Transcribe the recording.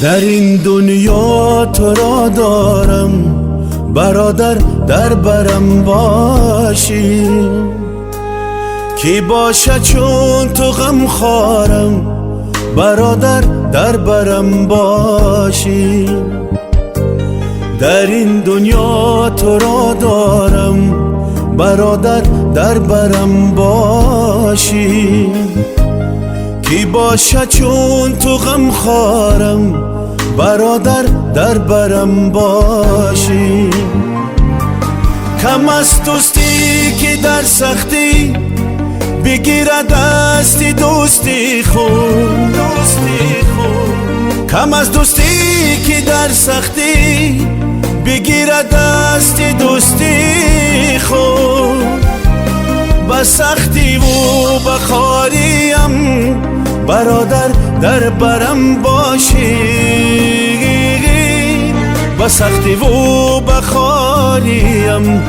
در این دنیا تو را دارم برادر، در برم باشی. کی باشه چون تو غم خوارم برادر، در برم باشی. در این دنیا تو را دارم برادر، در برم باشی. کی باشه چون تو غم خوارم برادر، در برم باشی. کم از دوستی که در سختی بگیره دستی دوستی خود. کم از دوستی که در سختی بگیره دستی دوستی خود. با سختی و بخاریم برادر، در برم باشی. با سختی و بخاریم